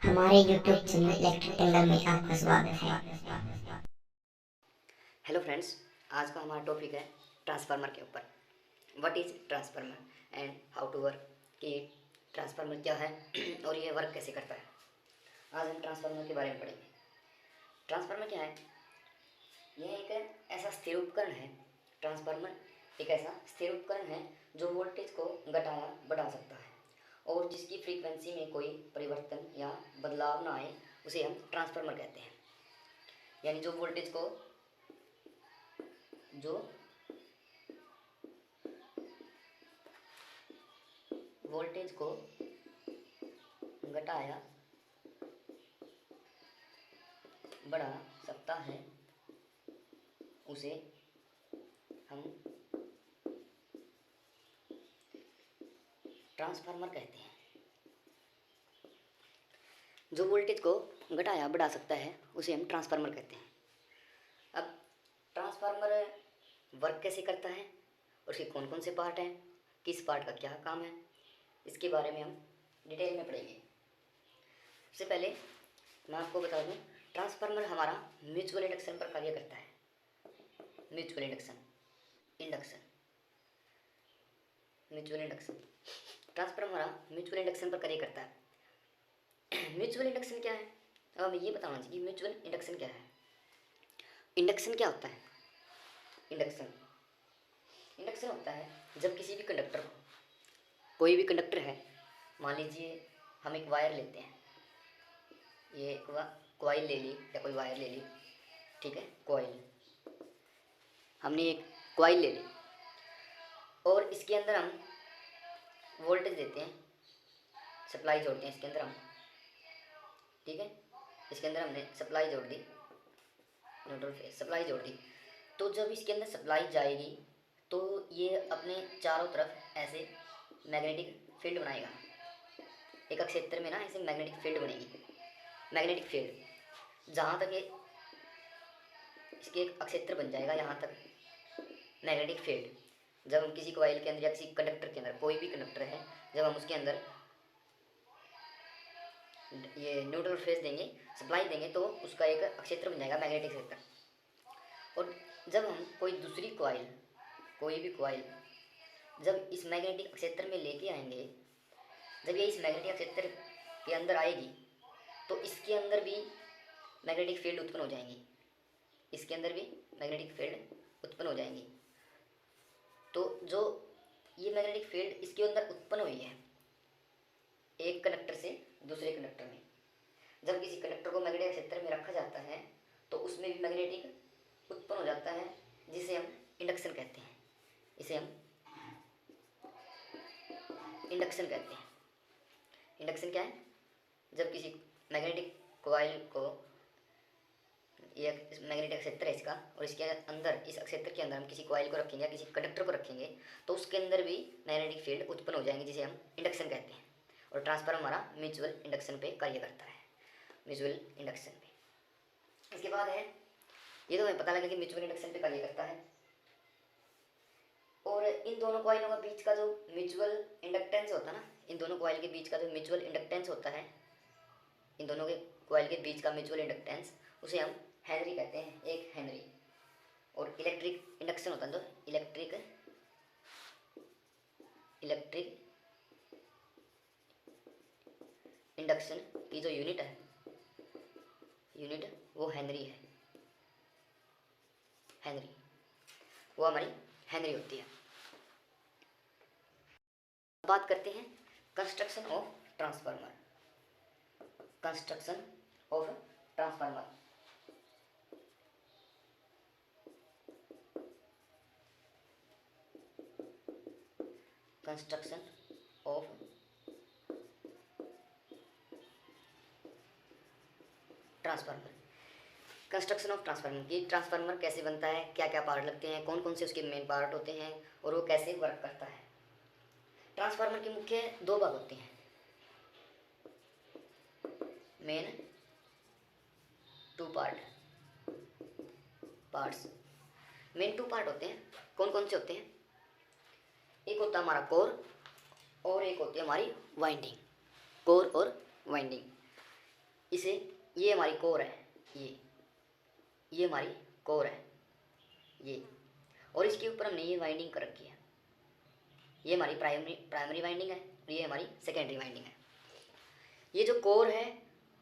हमारे YouTube channel electric Taylor में आपका स्वागत है। हेलो फ्रेंड्स, आज का हमारा टॉपिक है ट्रांसफार्मर के ऊपर। What is transformer and how to work, कि ट्रांसफार्मर क्या है और ये वर्क कैसे करता है। आज हम ट्रांसफार्मर के बारे में पढ़ेंगे। ट्रांसफार्मर क्या है? यह एक ऐसा स्थिर उपकरण है। ट्रांसफार्मर एक ऐसा स्थिर उपकरण है जो वोल्टेज को घटाया बढ़ा सकता है और जिसकी फ्रीक्वेंसी में कोई परिवर्तन या बदलाव ना आए, उसे हम ट्रांसफार्मर कहते हैं। यानी जो वोल्टेज को घटाया बढ़ा सकता है, उसे हम ट्रांसफार्मर कहते हैं। जो वोल्टेज को घटाया बढ़ा सकता है उसे हम ट्रांसफार्मर कहते हैं। अब ट्रांसफार्मर वर्क कैसे करता है और उसके कौन कौन से पार्ट हैं, किस पार्ट का क्या काम है, इसके बारे में हम डिटेल में पढ़ेंगे। सबसे पहले मैं आपको बता दूं, ट्रांसफार्मर हमारा म्यूचुअल इंडक्शन पर कार्य करता है। म्यूचुअल इंडक्शन ट्रांसफार्मर हमारा म्यूचुअल इंडक्शन पर कार्य करता है। म्यूचुअल इंडक्शन क्या है? अब हमें ये बताना चाहिए कि म्यूचुअल इंडक्शन क्या है। इंडक्शन क्या होता है? इंडक्शन इंडक्शन होता है जब किसी भी कंडक्टर को, कोई भी कंडक्टर है, मान लीजिए हम एक वायर लेते हैं, ये कॉइल ले ली या कोई वायर ले ली, ठीक है, कॉइल, हमने एक कॉइल ले ली और इसके अंदर हम वोल्टेज देते हैं, सप्लाई जोड़ते हैं इसके अंदर हम, ठीक है, इसके अंदर हमने सप्लाई जोड़ दी, न्यूट्रल फेज सप्लाई जोड़ दी। तो जब इसके अंदर सप्लाई जाएगी तो ये अपने चारों तरफ ऐसे मैग्नेटिक फील्ड बनाएगा। एक क्षेत्र में ना ऐसे मैग्नेटिक फील्ड बनेगी। मैग्नेटिक फील्ड जहाँ तक ये इसके एक क्षेत्र बन जाएगा, यहाँ तक मैग्नेटिक फील्ड। जब हम किसी कॉइल के अंदर या किसी कंडक्टर के अंदर, कोई भी कंडक्टर है, जब हम उसके अंदर ये न्यूट्रल फेज देंगे, सप्लाई देंगे, तो उसका एक क्षेत्र बन जाएगा, मैग्नेटिक क्षेत्र। और जब हम कोई भी कॉइल जब इस मैग्नेटिक क्षेत्र में लेके आएंगे, जब ये इस मैग्नेटिक क्षेत्र के अंदर आएगी तो इसके अंदर भी मैग्नेटिक फील्ड उत्पन्न हो जाएंगी। इसके अंदर भी मैग्नेटिक फील्ड उत्पन्न हो जाएंगी। तो जो ये मैग्नेटिक फील्ड इसके अंदर उत्पन्न हुई है एक कंडक्टर से दूसरे कंडक्टर में, जब किसी कंडक्टर को मैग्नेटिक क्षेत्र में रखा जाता है तो उसमें भी मैग्नेटिक उत्पन्न हो जाता है, जिसे हम इंडक्शन कहते हैं। इसे हम इंडक्शन कहते हैं। इंडक्शन क्या है? जब किसी मैग्नेटिक कॉइल को, ये मैग्नेटिक क्षेत्र है इसका, और इसके अंदर, इस क्षेत्र के अंदर हम किसी कॉइल को रखेंगे या किसी कंडक्टर को रखेंगे तो उसके अंदर भी मैग्नेटिक फील्ड उत्पन्न हो जाएंगे, जिसे हम इंडक्शन कहते हैं। और ट्रांसफार्मर हमारा म्यूचुअल इंडक्शन पे कार्य करता है, म्यूचुअल इंडक्शन पे। इसके बाद है, ये तो हमें पता लगा कि म्यूचुअल इंडक्शन पे कार्य करता है। और इन दोनों कॉइलों के बीच का जो म्यूचुअल इंडक्टेंस होता है ना, इन दोनों कॉइल के बीच का जो म्यूचुअल इंडक्टेंस होता है, इन दोनों के कॉइल के बीच का म्यूचुअल इंडक्टेंस, उसे हम हेनरी कहते हैं, एक हेनरी। और इलेक्ट्रिक इंडक्शन होता है, तो इलेक्ट्रिक इंडक्शन की जो यूनिट वो हेनरी है। हेनरी, वो हमारी हेनरी होती है। बात करते हैं construction of transformer. Construction of transformer construction of transformer construction of transformer की, ट्रांसफार्मर कैसे बनता है, क्या क्या पार्ट लगते हैं, कौन कौन से उसके मेन पार्ट होते हैं और वो कैसे वर्क करता है। ट्रांसफार्मर के मुख्य दो भाग होते हैं, main two parts. Main two part होते हैं, कौन कौन से होते हैं? एक होता है हमारा कोर और एक होती है हमारी वाइंडिंग। कोर और वाइंडिंग। इसे, ये हमारी कोर है, ये हमारी कोर है ये, और इसके ऊपर हमने ये वाइंडिंग कर रखी है। ये हमारी प्राइमरी वाइंडिंग है और ये हमारी सेकेंडरी वाइंडिंग है। ये जो कोर है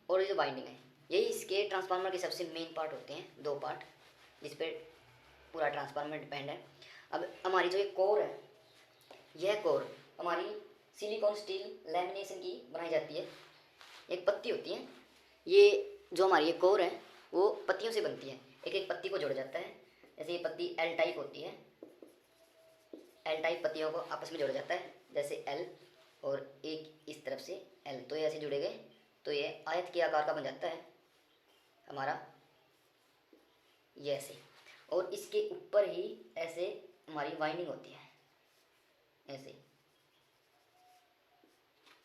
और ये जो वाइंडिंग है, यही इसके ट्रांसफार्मर के सबसे मेन पार्ट होते हैं, दो पार्ट जिस पे पूरा ट्रांसफार्मर डिपेंड है। अब हमारी जो ये कोर है, यह कोर हमारी सिलिकॉन स्टील लैमिनेशन की बनाई जाती है। एक पत्ती होती है, ये जो हमारी ये कोर है वो पत्तियों से बनती है, एक एक पत्ती को जोड़ा जाता है। जैसे ये पत्ती एल टाइप होती है, एल टाइप पत्तियों को आपस में जोड़ा जाता है, जैसे एल और एक इस तरफ से एल, तो ये ऐसे जुड़े गए तो ये आयत के आकार का बन जाता है हमारा, ये ऐसे। और इसके ऊपर ही ऐसे हमारी वाइंडिंग होती है ऐसे।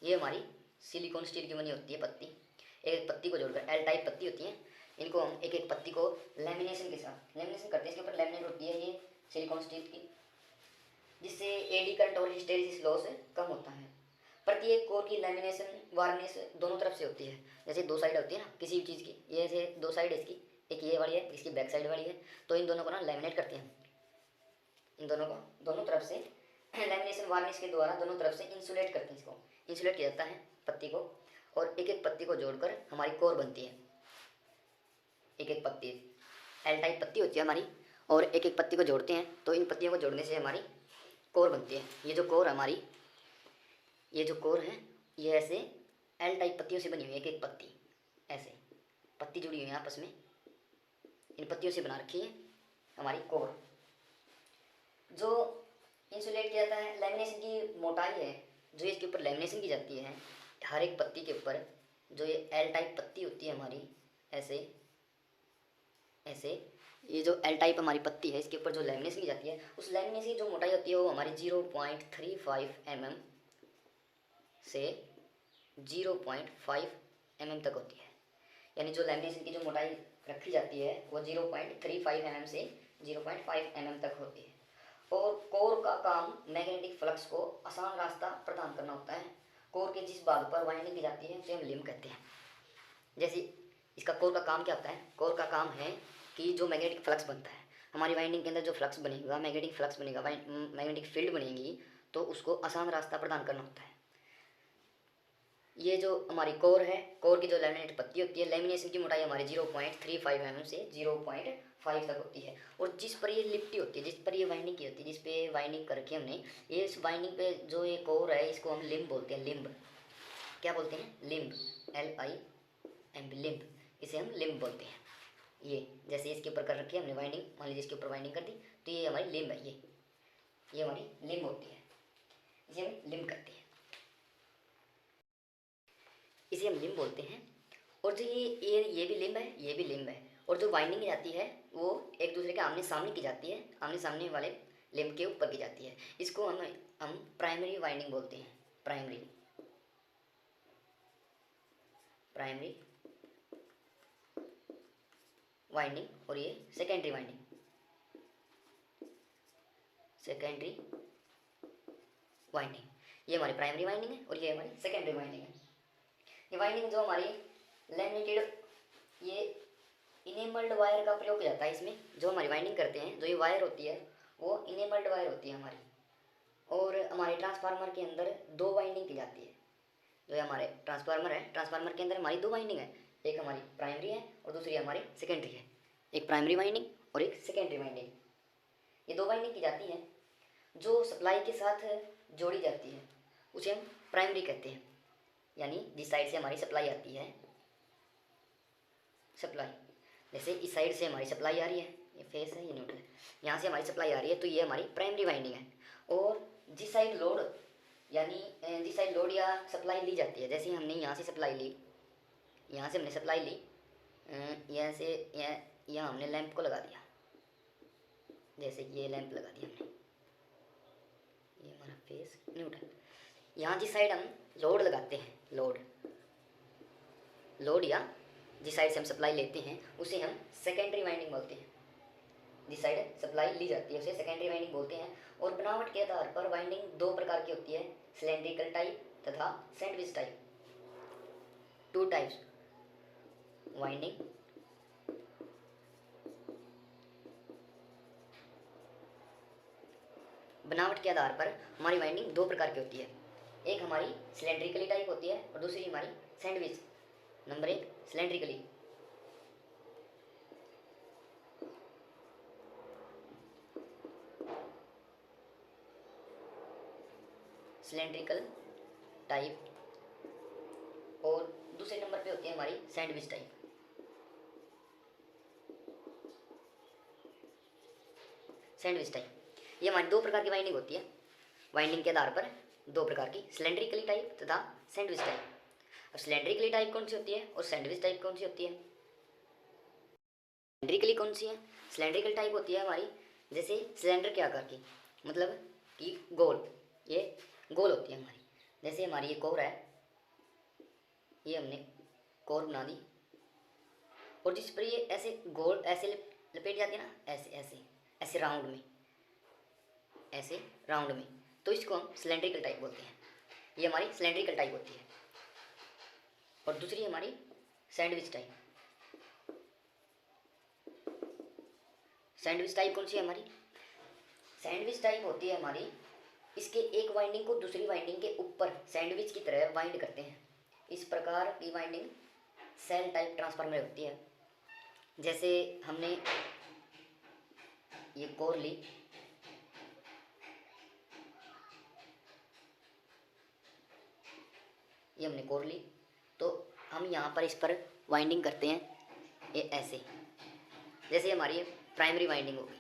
ये हमारी सिलिकॉन स्टील की बनी होती है पत्ती, एक एक पत्ती को जोड़कर एल टाइप पत्ती होती है। इनको हम एक एक पत्ती को लेमिनेशन के साथ लेमिनेशन करते हैं, इसके ऊपर लेमिनेट होती है ये सिलिकॉन स्टील की, जिससे एडी करंट और हिस्टेरिसिस लॉस कम होता है। प्रत्येक कोर की लेमिनेशन वार्निश दोनों तरफ से होती है, जैसे दो साइड होती है ना किसी भी चीज़ की, ये ऐसे दो साइड है इसकी, एक ये वाली है, इसकी बैक साइड वाली है, तो इन दोनों को ना लेमिनेट करते हैं। इन दोनों को दोनों तरफ से लेमिनेशन वार्निश के द्वारा दोनों तरफ से इंसुलेट करते हैं, इसको इंसुलेट किया जाता है पत्ती को, और एक एक पत्ती को जोड़कर हमारी कोर बनती है। एक एक पत्ती एल टाइप पत्ती होती है हमारी, और एक एक पत्ती को जोड़ते हैं तो इन पत्तियों को जोड़ने से हमारी कोर बनती है। ये जो कोर हमारी, ये जो कोर है ये ऐसे एल टाइप पत्तियों से बनी हुई है, एक एक पत्ती ऐसे पत्ती जुड़ी हुई है आपस में, इन पत्तियों से बना रखी है हमारी कोर। जो इंसुलेट किया जाता है, लेमिनेशन की मोटाई है जो इसके ऊपर लेमिनेशन की जाती है हर एक पत्ती के ऊपर, जो ये एल टाइप पत्ती होती है हमारी ऐसे ऐसे, ये जो एल टाइप हमारी पत्ती है इसके ऊपर जो लेमिनेशन की जाती है, उस लेमिनेशन की जो मोटाई होती है वो हमारी 0.35 mm से 0.5 mm तक होती है। यानी जो लेमिनेशन की जो मोटाई रखी जाती है वो 0.35 mm से 0.5 mm तक होती है। और कोर का काम मैग्नेटिक फ्लक्स को आसान रास्ता प्रदान करना होता है। कोर के जिस भाग पर वाइंडिंग की जाती है उसे हम लिम्ब कहते हैं। जैसे इसका कोर का काम क्या होता है, कोर का काम है कि जो मैग्नेटिक फ्लक्स बनता है हमारी वाइंडिंग के अंदर, जो फ्लक्स बनेगा, मैग्नेटिक फ्लक्स बनेगा, मैग्नेटिक फील्ड बनेगी, तो उसको आसान रास्ता प्रदान करना होता है। ये जो हमारी कोर है, कोर की जो लेमिनेट पत्ती होती है, लेमिनेशन की मोटाई हमारी 0.35 mm से 0.5 तक होती है। और जिस पर ये लिपटी होती है, जिस पर ये वाइंडिंग की होती है, जिस पे वाइंडिंग कर रखी है हमने, ये इस वाइंडिंग पे जो ये कोर है इसको हम लिम्ब बोलते हैं। लिम्ब क्या बोलते हैं? लिम्ब, LIMB, लिम्ब, इसे हम लिम्ब बोलते हैं। ये जैसे इसके ऊपर कर रखी है हमने वाइंडिंग, मान लीजिए इसके ऊपर वाइंडिंग कर दी तो ये हमारी लिम्ब है, ये हमारी लिम्ब होती है, इसे हम लिम्ब कहते हैं, इसे हम लिम्ब बोलते हैं। और जो ये भी लिम्ब है, ये भी लिम्ब है। और जो वाइंडिंग जाती है वो एक दूसरे के आमने सामने की जाती है, आमने सामने वाले लिम्ब के ऊपर की जाती है। इसको हम प्राइमरी वाइंडिंग बोलते हैं, प्राइमरी वाइंडिंग। और ये सेकेंडरी वाइंडिंग, ये हमारी प्राइमरी वाइंडिंग है और ये हमारी सेकेंडरी वाइंडिंग है। ये वाइंडिंग जो हमारी लैमिनेटेड, ये इनेमल्ड वायर का प्रयोग किया जाता है इसमें। जो हमारी वाइंडिंग करते हैं, जो ये वायर होती है वो इनेमल्ड वायर होती है हमारी। और हमारे ट्रांसफार्मर के अंदर दो वाइंडिंग की जाती है। जो ये हमारे ट्रांसफार्मर है, ट्रांसफार्मर के अंदर हमारी दो वाइंडिंग है, एक हमारी प्राइमरी है और दूसरी हमारी सेकेंडरी है। एक प्राइमरी वाइंडिंग और एक सेकेंडरी वाइंडिंग, ये दो वाइंडिंग की जाती है। जो सप्लाई के साथ जोड़ी जाती है उसे हम प्राइमरी कहते हैं, यानी जिस साइड से हमारी सप्लाई आती है, सप्लाई, जैसे इस साइड से हमारी सप्लाई आ रही है, ये फेस है, ये न्यूट्रल है, यहाँ से हमारी सप्लाई आ रही है तो ये हमारी प्राइमरी वाइंडिंग है। और जिस साइड लोड, यानी जिस साइड लोड या सप्लाई ली जाती है, जैसे हमने यहाँ से सप्लाई ली, यहाँ से हमने सप्लाई ली, यहाँ से यहाँ हमने लैंप को लगा दिया, जैसे कि ये लैंप लगा दिया हमने, ये हमारा फेस न्यूट्रल। यहाँ जिस साइड हम लोड लगाते हैं, लोड या जिस साइड से हम सप्लाई लेते हैं उसे हम सेकेंडरी वाइंडिंग बोलते हैं। जिस साइड सप्लाई ली जाती है उसे सेकेंडरी वाइंडिंग बोलते हैं। और बनावट के आधार पर वाइंडिंग दो प्रकार की होती है, सिलेंड्रिकल टाइप तथा sandwich type, two types. Winding बनावट के आधार पर हमारी वाइंडिंग दो प्रकार की होती है। एक हमारी सिलेंड्रिकली टाइप होती है और दूसरी हमारी सैंडविच। नंबर एक सिलेंड्रिकली। सिलेंड्रिकल टाइप और दूसरे नंबर पे होती है हमारी सैंडविच टाइप। सैंडविच टाइप ये हमारी दो प्रकार की वाइंडिंग होती है। वाइंडिंग के आधार पर दो प्रकार की, सिलेंड्रिकली टाइप तथा सैंडविच टाइप। अब सिलेंड्रिकली टाइप कौन सी होती है और सैंडविच टाइप कौन सी होती है? सिलेंड्रिकली कौन सी है? सिलेंड्रिकल टाइप होती है हमारी जैसे सिलेंडर के आकार की, मतलब कि गोल, ये गोल होती है हमारी। जैसे हमारी ये कोर है, ये हमने कोर बना दी और जिस पर ये ऐसे गोल ऐसे लपेट जाती है ना, ऐसे ऐसे ऐसे राउंड में, ऐसे राउंड में, तो इसको हम सिलेंड्रिकल टाइप बोलते हैं। ये हमारी सिलेंड्रिकल टाइप होती है। और दूसरी हमारी सैंडविच टाइप। सैंडविच टाइप कौन सी है हमारी? सैंडविच टाइप होती है हमारी, इसके एक वाइंडिंग को दूसरी वाइंडिंग के ऊपर सैंडविच की तरह वाइंड करते हैं। इस प्रकार की वाइंडिंग सेल टाइप ट्रांसफार्मर होती है। जैसे हमने ये कोर ली, ये हमने कोर ली, तो हम यहाँ पर इस पर वाइंडिंग करते हैं ये ऐसे। जैसे हमारी ये प्राइमरी वाइंडिंग होगी,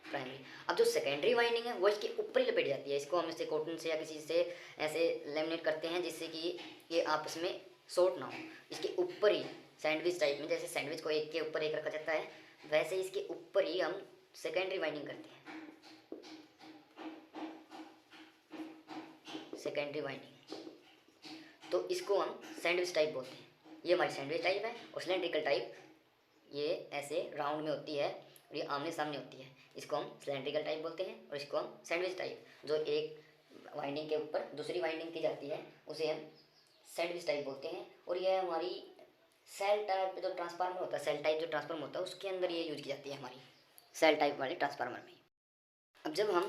प्राइमरी। अब जो सेकेंडरी वाइंडिंग है वो इसके ऊपर ही लपेट जाती है। इसको हम इससे कॉटन से या किसी से ऐसे लेमिनेट करते हैं जिससे कि ये आपस में शॉर्ट ना हो। इसके ऊपर ही सैंडविच टाइप में, जैसे सैंडविच को एक के ऊपर एक रखा जाता है, वैसे इसके ऊपर ही हम सेकेंडरी वाइंडिंग करते हैं। सेकेंडरी वाइंडिंग, तो इसको हम सैंडविच टाइप बोलते हैं। ये हमारी सैंडविच टाइप है। और सिलेंड्रिकल टाइप ये ऐसे राउंड में होती है और ये आमने सामने होती है। इसको हम सिलेंड्रिकल टाइप बोलते हैं और इसको हम सैंडविच टाइप, जो एक वाइंडिंग के ऊपर दूसरी वाइंडिंग की जाती है, उसे हम सैंडविच टाइप बोलते हैं। और यह हमारी सेल टाइप जो ट्रांसफार्मर होता है, सेल टाइप जो ट्रांसफार्मर होता है, उसके अंदर ये यूज की जाती है हमारी सेल टाइप वाले ट्रांसफार्मर में। अब जब हम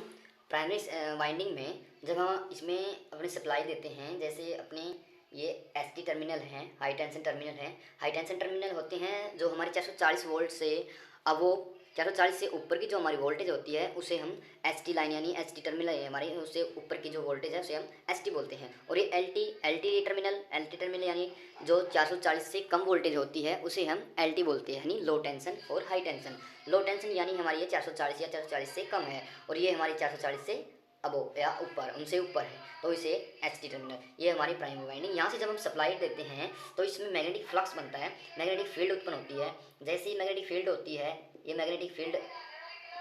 प्राइमरी वाइंडिंग में जब हम इसमें अपने सप्लाई देते हैं, जैसे अपने ये एसटी टर्मिनल हैं, हाई टेंशन टर्मिनल हैं। हाई टेंशन टर्मिनल होते हैं जो हमारे 440 वोल्ट से, अब वो 440 से ऊपर की जो हमारी वोल्टेज होती है उसे हम एसटी लाइन यानी एसटी टर्मिनल है हमारे, उससे ऊपर की जो वोल्टेज है उसे हम एसटी बोलते हैं। और ये एलटी टर्मिनल यानी जो 440 से कम वोल्टेज होती है उसे हम एलटी बोलते हैं, यानी लो टेंशन और हाई टेंशन। लो टेंशन यानी हमारी ये 440 या 440 से कम है और ये हमारी 440 से अबो या ऊपर, उनसे ऊपर है, तो इसे एचटी टर्मिनल। ये हमारी प्राइमरी वाइंडिंग। यहाँ से जब हम सप्लाई देते हैं तो इसमें मैग्नेटिक फ्लक्स बनता है, मैग्नेटिक फील्ड उत्पन्न होती है। जैसे ही मैग्नेटिक फील्ड होती है, ये मैग्नेटिक फील्ड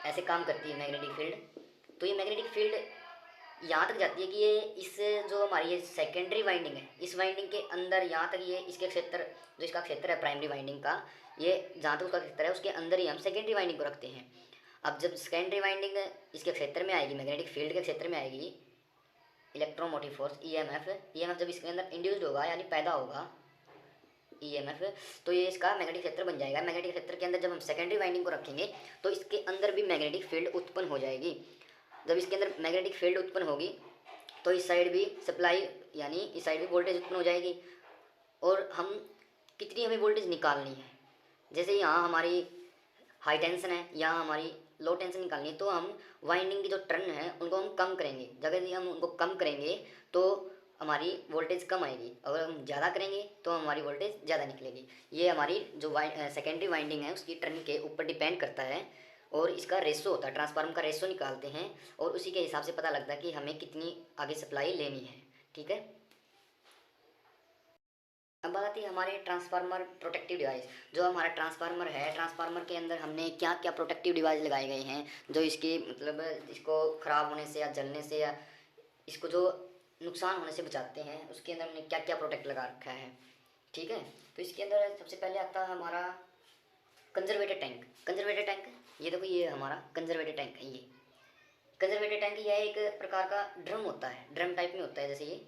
ऐसे काम करती है मैग्नेटिक फील्ड, तो ये मैग्नेटिक फील्ड यहाँ तक जाती है कि ये इस जो हमारी ये सेकेंडरी वाइंडिंग है, इस वाइंडिंग के अंदर यहाँ तक ये इसके क्षेत्र, जो इसका क्षेत्र है प्राइमरी वाइंडिंग का, ये जहाँ तक उसका क्षेत्र है उसके अंदर ही हम सेकेंडरी वाइंडिंग को रखते हैं। अब जब सेकेंडरी वाइंडिंग इसके क्षेत्र में आएगी, मैग्नेटिक फील्ड के क्षेत्र में आएगी, इलेक्ट्रोमोटिव फोर्स ईएमएफ जब इसके अंदर इंड्यूस्ड होगा यानी पैदा होगा ईएमएफ, तो ये इसका मैग्नेटिक क्षेत्र बन जाएगा। मैग्नेटिक क्षेत्र के अंदर जब हम सेकेंडरी वाइंडिंग को रखेंगे तो इसके अंदर भी मैग्नेटिक फील्ड उत्पन्न हो जाएगी। जब इसके अंदर मैग्नेटिक फील्ड उत्पन्न होगी तो इस साइड भी सप्लाई यानी इस साइड भी वोल्टेज उत्पन्न हो जाएगी। और हम कितनी हमें वोल्टेज निकालनी है, जैसे यहाँ हमारी हाई टेंशन है, यहाँ हमारी लो टेंशन निकालनी है, तो हम वाइंडिंग की जो टर्न है उनको हम कम करेंगे। जगह यदि हम उनको कम करेंगे तो हमारी वोल्टेज कम आएगी, अगर हम ज़्यादा करेंगे तो हमारी वोल्टेज ज़्यादा निकलेगी। ये हमारी जो सेकेंडरी वाइंडिंग है उसकी टर्न के ऊपर डिपेंड करता है और इसका रेशो होता है, ट्रांसफार्मर का रेशो निकालते हैं और उसी के हिसाब से पता लगता है कि हमें कितनी आगे सप्लाई लेनी है। ठीक है, अब बात आती है हमारे ट्रांसफार्मर प्रोटेक्टिव डिवाइस। जो हमारा ट्रांसफार्मर है, ट्रांसफार्मर के अंदर हमने क्या क्या प्रोटेक्टिव डिवाइस लगाए गए हैं जो इसकी मतलब इसको ख़राब होने से या जलने से या इसको जो नुकसान होने से बचाते हैं, उसके अंदर हमने क्या क्या प्रोटेक्ट लगा रखा है। ठीक है, तो इसके अंदर सबसे पहले आता है हमारा कंजर्वेटर टैंक। कंजर्वेटर टैंक, ये देखो ये हमारा कंजर्वेटर टैंक है। ये कंजर्वेटर टैंक यह एक प्रकार का ड्रम होता है, ड्रम टाइप में होता है। जैसे ये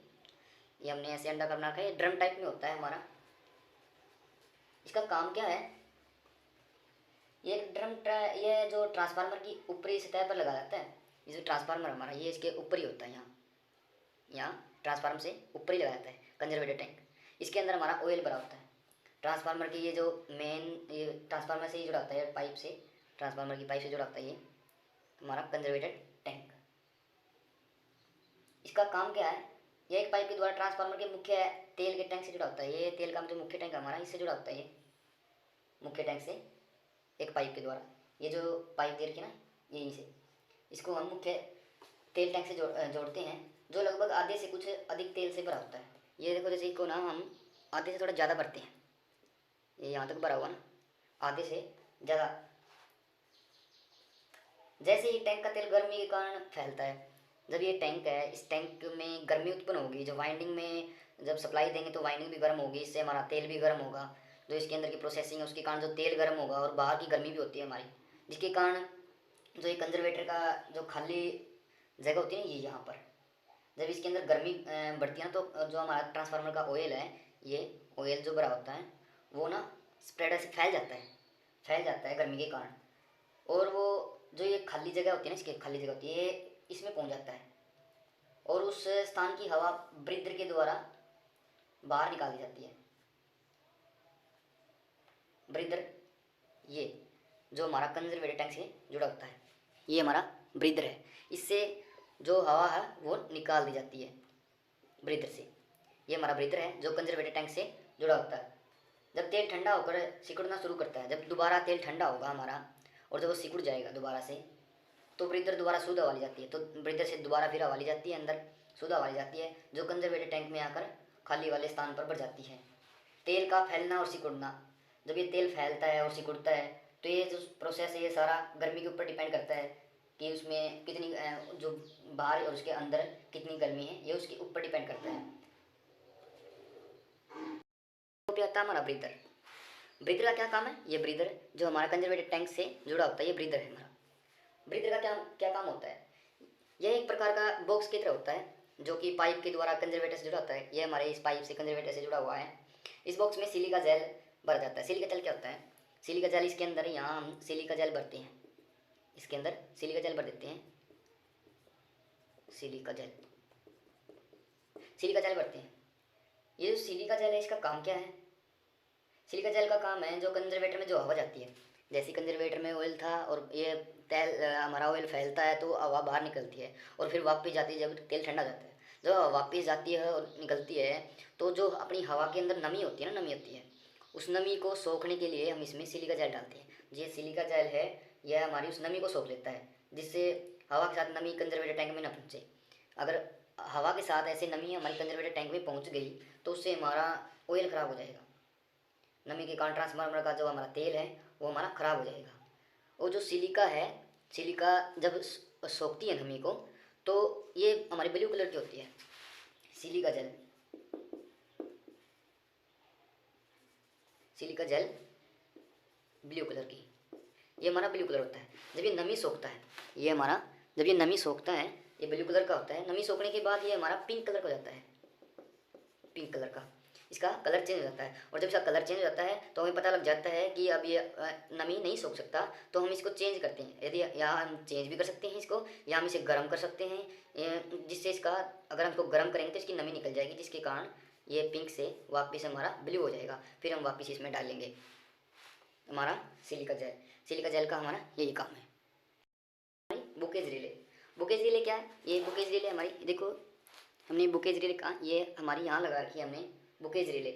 हमने ऐसे अंडा कर बना रखा है, ये ड्रम टाइप में होता है हमारा। इसका काम क्या है, ये ये जो ट्रांसफार्मर की ऊपरी सतह पर लगा जाता है। ये जो ट्रांसफार्मर हमारा ये इसके ऊपर ही होता है, यहाँ ट्रांसफार्मर से ऊपर ही लगा जाता है कंजर्वेटर टैंक। इसके अंदर हमारा ऑयल भरा होता है। ट्रांसफार्मर की ये जो मेन, ये ट्रांसफार्मर से ही जुड़ा होता है पाइप से, ट्रांसफार्मर की पाइप से जुड़ा होता है ये हमारा कंजर्वेटर टैंक। इसका काम क्या है, यह एक पाइप के द्वारा ट्रांसफार्मर के मुख्य तेल के टैंक से जुड़ा होता है। ये तेल का जो मुख्य टैंक हमारा इससे जुड़ा होता है, ये मुख्य टैंक से एक पाइप के द्वारा, ये जो पाइप दे रखी है ना यहीं से, इसको हम मुख्य तेल टैंक से जोड़ते हैं, जो लगभग आधे से कुछ अधिक तेल से भरा होता है। ये देखो जैसे इसको ना हम आधे से थोड़ा ज़्यादा भरते हैं, ये यहाँ तक भरा हुआ ना, आधे से ज़्यादा। जैसे ही टैंक का तेल गर्मी के कारण फैलता है, जब ये टैंक है, इस टैंक में गर्मी उत्पन्न होगी, जो वाइंडिंग में जब सप्लाई देंगे तो वाइंडिंग भी गर्म होगी, इससे हमारा तेल भी गर्म होगा। जो इसके अंदर की प्रोसेसिंग है उसके कारण जो तेल गर्म होगा, और बाहर की गर्मी भी होती है हमारी, जिसके कारण जो ये कंजर्वेटर का जो खाली जगह होती है ना, ये यहाँ पर जब इसके अंदर गर्मी बढ़ती है ना, तो जो हमारा ट्रांसफार्मर का ऑयल है, ये ऑयल जो भरा होता है वो ना स्प्रेडर से फैल जाता है गर्मी के कारण, और वो जो ये खाली जगह होती है ना, इसकी खाली जगह होती है, ये इसमें पहुंच जाता है, और उस स्थान की हवा ब्रीदर के द्वारा बाहर निकाल दी जाती है। ब्रीदर, ये जो हमारा कंजर्वेटर टैंक से जुड़ा होता है, ये हमारा ब्रीदर है। इससे जो हवा है वो निकाल दी जाती है ब्रीदर से। ये हमारा ब्रीदर है जो कंजर्वेटर टैंक से जुड़ा होता है। जब तेल ठंडा होकर सिकुड़ना शुरू करता है, जब दोबारा तेल ठंडा होगा हमारा, और जब वो सिकुड़ जाएगा दोबारा से, तो ब्रीदर दोबारा शुद्ध हवा ली जाती है। तो ब्रीदर से दोबारा फिर हवा ली जाती है, अंदर शुद्ध हवा ली जाती है, जो कंजर्वेटर टैंक में आकर खाली वाले स्थान पर बढ़ जाती है। तेल का फैलना और सिकुड़ना, जब ये तेल फैलता है और सिकुड़ता है, तो ये जो प्रोसेस है ये सारा गर्मी के ऊपर डिपेंड करता है कि उसमें कितनी जो बाहर और उसके अंदर कितनी गर्मी है, ये उसके ऊपर डिपेंड करता है। तो क्या आता है हमारा ब्रीदर। ब्रीदर का क्या काम है, ये ब्रीदर जो हमारा कंजर्वेटर टैंक से जुड़ा होता है, ये ब्रीदर है हमारा। ब्रीदर का क्या क्या काम होता है, यह एक प्रकार का बॉक्स की तरह होता है, जो कि पाइप के द्वारा कंजर्वेटर से जुड़ा होता है। ये हमारे इस पाइप से कंजर्वेटर से जुड़ा हुआ है। इस बॉक्स में सिलिका जेल भरा जाता है। सिलिका जेल क्या होता है, सिलिका जेल इसके अंदर, यहाँ हम सिलिका जेल भरते हैं, इसके अंदर सिलिका जेल भर देते हैं, सिलिका जेल भरते हैं। ये जो सिलिका जेल है इसका काम क्या है, सिलिका जेल का काम है जो कंजर्वेटर में जो हवा जाती है, जैसे कंजर्वेटर में ऑयल था और ये तेल हमारा ऑयल फैलता है तो हवा बाहर निकलती है, और फिर वापस जाती है जब तेल ठंडा जाता है। जब वापस जाती है और निकलती है, तो जो अपनी हवा के अंदर नमी होती है ना, नमी होती है, उस नमी को सोखने के लिए हम इसमें सिलिका जेल डालते हैं। ये सिलिका जेल है, यह हमारी उस नमी को सोख लेता है, जिससे हवा के साथ नमी कंजर्वेटर टैंक में ना पहुँचे। अगर हवा के साथ ऐसे नमी हमारी कंजर्वेटर टैंक में पहुँच गई तो उससे हमारा ऑयल ख़राब हो जाएगा। नमी के कारण ट्रांसफार्मर का जो हमारा तेल है वो हमारा ख़राब हो जाएगा। और जो सिलिका है, सिलिका जब सोखती है नमी को, तो ये हमारी ब्लू कलर की होती है silica gel. Silica gel blue colour की, ये हमारा ब्लू कलर होता है। जब ये नमी सोखता है, ये हमारा जब ये नमी सोखता है ये ब्लू कलर का होता है। नमी सोखने के बाद ये हमारा पिंक कलर का हो जाता है, पिंक कलर का इसका कलर चेंज हो जाता है। और जब इसका कलर चेंज हो जाता है तो हमें पता लग जाता है कि अब ये नमी नहीं सोख सकता, तो हम इसको चेंज करते हैं। यदि यहाँ हम चेंज भी कर सकते हैं इसको, या हम इसे गर्म कर सकते हैं, जिससे इसका, अगर हम इसको गर्म करेंगे तो इसकी नमी निकल जाएगी, जिसके कारण ये पिंक से वापस हमारा ब्लू हो जाएगा। फिर हम वापस इसमें डालेंगे हमारा सिलिका जेल। सिलिका जेल का हमारा यही काम है। बुकेज रिले, बुकेज रिले क्या है, ये बुकेज रिले हमारी, देखो हमने बुकेज रिले का ये हमारी यहाँ लगा रखी है हमने बुकेज रिले।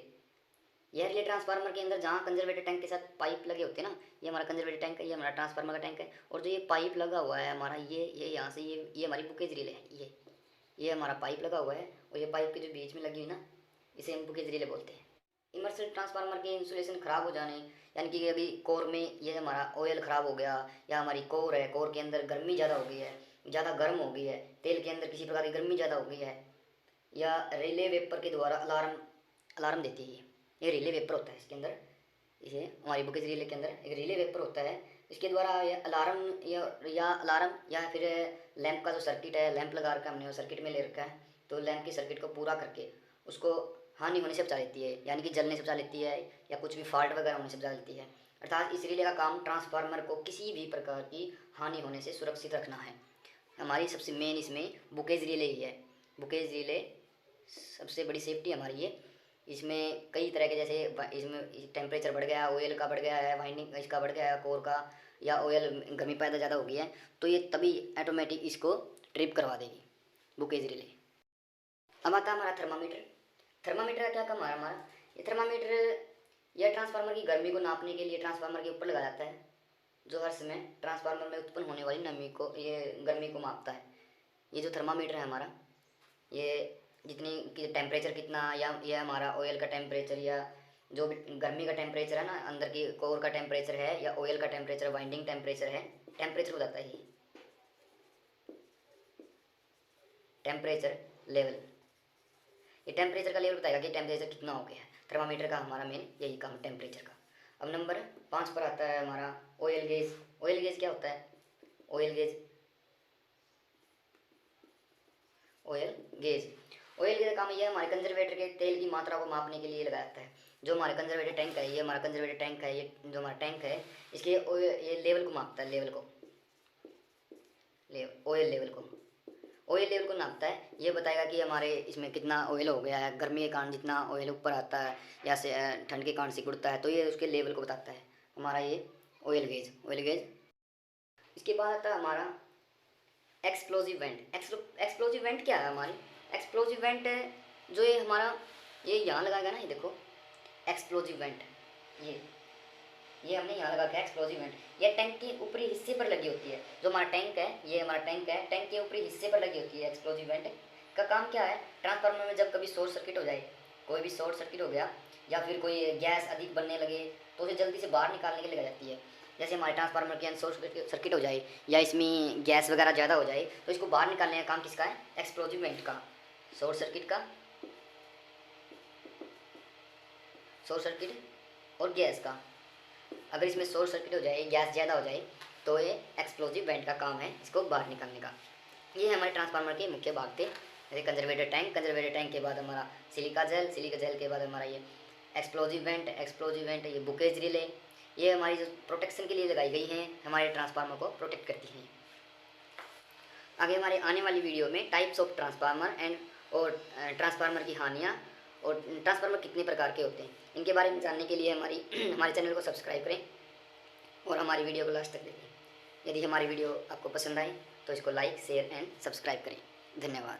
यह रिले ट्रांसफार्मर के अंदर जहाँ कंजर्वेटर टैंक के साथ पाइप लगे होते हैं ना, ये हमारा कंजर्वेटर टैंक है, ये हमारा ट्रांसफार्मर का टैंक है, और जो ये पाइप लगा हुआ है हमारा, ये यहाँ से ये हमारी बुकेज रिले है। ये हमारा पाइप लगा हुआ है, और ये पाइप के जो बीच में लगी हुई ना, इसे हम बुकेज रिले बोलते हैं। इमर्सल ट्रांसफार्मर के इंसुलेशन ख़राब हो जाने, यानी कि अभी कोर में ये हमारा ऑयल ख़राब हो गया, या हमारी कोर है, कोर के अंदर गर्मी ज़्यादा हो गई है, ज़्यादा गर्म हो गई है, तेल के अंदर किसी प्रकार की गर्मी ज़्यादा हो गई है, या रिले वेपर के द्वारा अलार्म देती है। ये रिले वेपर होता है इसके अंदर, इसे हमारी बुकेज रिले के अंदर एक रिले वेपर होता है, इसके द्वारा ये अलार्म या अलार्म या फिर लैंप का जो सर्किट है, लैंप लगा रखा है हमने, वो सर्किट में ले रखा है, तो लैंप की सर्किट को पूरा करके उसको हानि होने से बचा लेती है, यानी कि जलने से बचा लेती है या कुछ भी फॉल्ट वगैरह होने से बचा लेती है। अर्थात इस रिले का काम ट्रांसफार्मर को किसी भी प्रकार की हानि होने से सुरक्षित रखना है। हमारी सबसे मेन इसमें बुकेज रिले ही है। बुकेज रिले सबसे बड़ी सेफ्टी हमारी है। इसमें कई तरह के, जैसे इसमें टेम्परेचर बढ़ गया, ऑयल का बढ़ गया है, वाइंडिंग इसका बढ़ गया है, कोर का, या ऑयल गर्मी पैदा ज़्यादा हो गई है, तो ये तभी ऑटोमेटिक इसको ट्रिप करवा देगी बुकेज रिले। अब आता है हमारा थर्मामीटर। थर्मामीटर का क्या काम है हमारा? ये थर्मामीटर यह ट्रांसफार्मर की गर्मी को नापने के लिए ट्रांसफार्मर के ऊपर लगाया जाता है, जो हर समय ट्रांसफार्मर में उत्पन्न होने वाली नमी को, ये गर्मी को मापता है। ये जो थर्मामीटर है हमारा, ये जितनी टेम्परेचर कितना, या ये हमारा ऑयल का टेम्परेचर, या जो भी गर्मी का टेम्परेचर है ना, अंदर की कोर का टेम्परेचर है, या ऑयल का टेम्परेचर, वाइंडिंग टेम्परेचर है, टेम्परेचर हो जाता है ये टेम्परेचर लेवल। ये टेम्परेचर का लेवल बताएगा कि टेम्परेचर कितना हो गया है। थर्मामीटर का हमारा मेन यही काम टेम्परेचर का। अब नंबर 5 पर आता है हमारा ऑयल गेज। ऑयल गेज क्या होता है? Oil gauge oil gauge oil gauge का काम ये हमारे कंजर्वेटर के तेल की मात्रा को मापने के लिए लगाया जाता है। जो हमारा कंजर्वेटर टैंक है, ये हमारा कंजर्वेटर टैंक है, ये जो हमारा टैंक है, इसके ये लेवल को मापता है, लेवल को, ऑयल लेवल को, ऑयल लेवल को नापता है। ये बताएगा कि हमारे इसमें कितना ऑयल हो गया है। गर्मी के कारण जितना ऑयल ऊपर आता है या से ठंड के कारण सिकुड़ता है, तो ये उसके लेवल को बताता है हमारा ये ऑयल गेज। Oil gauge. इसके बाद आता है हमारा एक्सप्लोजिव वेंट। एक्सप्लोजिव वेंट क्या है हमारी? एक्सप्लोजिव वेंट जो ये हमारा, ये यहाँ लगाएगा ना, ये देखो एक्सप्लोजिव वेंट, ये हमने यहाँ लगा के एक्सप्लोजिव वेंट, ये टैंक के ऊपरी हिस्से पर लगी होती है। जो हमारा टैंक है, ये हमारा टैंक है, टैंक के ऊपरी हिस्से पर लगी होती है। एक्सप्लोजिव वेंट का काम क्या है? ट्रांसफार्मर में जब कभी शॉर्ट सर्किट हो जाए, कोई भी शॉर्ट सर्किट हो गया, या फिर कोई गैस अधिक बनने लगे, तो उसे जल्दी से बाहर निकालने के लिए लगाई जाती है। जैसे हमारे ट्रांसफार्मर के अंदर शॉर्ट सर्किट हो जाए, या इसमें गैस वगैरह ज़्यादा हो जाए, तो इसको बाहर निकालने का काम किसका है? एक्सप्लोजिव वेंट का। शॉर्ट सर्किट का, शॉर्ट सर्किट और गैस का। अगर इसमें शॉर्ट सर्किट हो जाए, गैस ज़्यादा हो जाए, तो ये एक्सप्लोजिव वेंट का काम है इसको बाहर निकालने का। ये हमारे ट्रांसफार्मर के मुख्य भाग थे। जैसे कंजर्वेटर टैंक, कंजर्वेटर टैंक के बाद हमारा सिलिका जेल, सिलिका जेल के बाद हमारा ये एक्सप्लोजिव वेंट, एक्सप्लोजिव वेंट, ये बुकेज रिले, ये हमारी जो प्रोटेक्शन के लिए लगाई गई हैं, हमारे ट्रांसफार्मर को प्रोटेक्ट करती हैं। आगे हमारे आने वाली वीडियो में टाइप्स ऑफ ट्रांसफार्मर एंड और ट्रांसफार्मर की हानियाँ और ट्रांसफार्मर कितने प्रकार के होते हैं, इनके बारे में जानने के लिए हमारे चैनल को सब्सक्राइब करें और हमारी वीडियो को लास्ट तक देखें। यदि हमारी वीडियो आपको पसंद आए तो इसको लाइक, शेयर एंड सब्सक्राइब करें। धन्यवाद।